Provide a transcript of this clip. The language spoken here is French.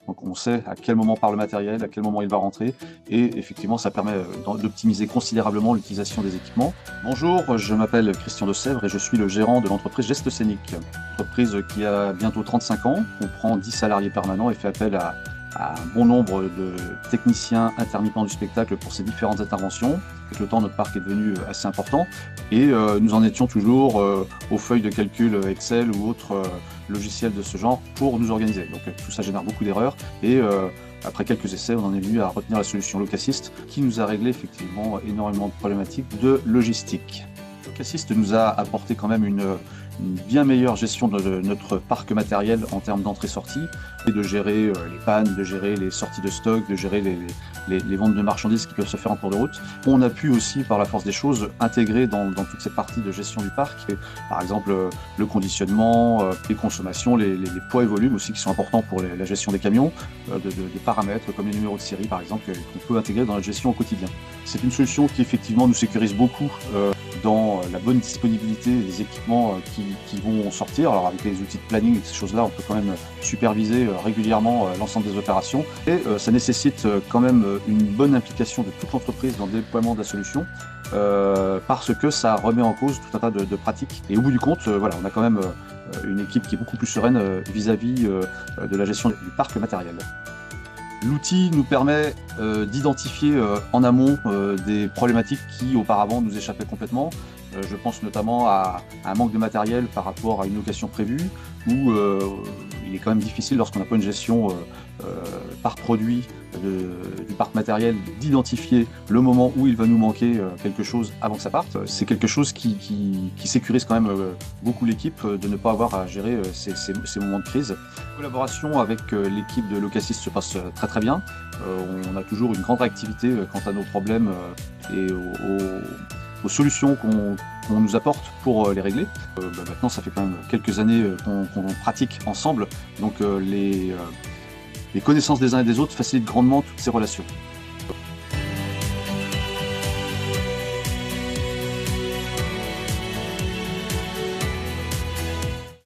Donc on sait à quel moment part le matériel, à quel moment il va rentrer, et effectivement ça permet d'optimiser considérablement l'utilisation des équipements. Bonjour, je m'appelle Christian Desèvres et je suis le gérant de l'entreprise Geste Scénique. Une entreprise qui a bientôt 35 ans, comprend 10 salariés permanents et fait appel à un bon nombre de techniciens intermittents du spectacle pour ces différentes interventions. Avec le temps, notre parc est devenu assez important et nous en étions toujours aux feuilles de calcul Excel ou autres logiciels de ce genre pour nous organiser. Donc tout ça génère beaucoup d'erreurs et après quelques essais, on en est venu à retenir la solution Locassist qui nous a réglé effectivement énormément de problématiques de logistique. Locassist nous a apporté quand même une bien meilleure gestion de notre parc matériel en termes d'entrée-sortie et de gérer les pannes, de gérer les sorties de stock, de gérer les ventes de marchandises qui peuvent se faire en cours de route. On a pu aussi, par la force des choses, intégrer dans toute cette partie de gestion du parc, par exemple le conditionnement, les consommations, les poids et volumes aussi qui sont importants pour la gestion des camions, des paramètres comme les numéros de série par exemple qu'on peut intégrer dans la gestion au quotidien. C'est une solution qui effectivement nous sécurise beaucoup dans la bonne disponibilité des équipements qui vont sortir. Alors avec les outils de planning et ces choses-là, on peut quand même superviser régulièrement l'ensemble des opérations. Et ça nécessite quand même une bonne implication de toute l'entreprise dans le déploiement de la solution parce que ça remet en cause tout un tas de pratiques. Et au bout du compte, voilà, on a quand même une équipe qui est beaucoup plus sereine vis-à-vis de la gestion du parc matériel. L'outil nous permet d'identifier en amont des problématiques qui auparavant nous échappaient complètement. Je pense notamment à un manque de matériel par rapport à une location prévue, où il est quand même difficile lorsqu'on n'a pas une gestion par produit du parc matériel d'identifier le moment où il va nous manquer quelque chose avant que ça parte. C'est quelque chose qui sécurise quand même beaucoup l'équipe de ne pas avoir à gérer ces moments de crise. La collaboration avec l'équipe de Locassist se passe très très bien. On a toujours une grande réactivité quant à nos problèmes et aux solutions qu'on nous apporte pour les régler. Maintenant, ça fait quand même quelques années qu'on pratique ensemble, donc les connaissances des uns et des autres facilitent grandement toutes ces relations.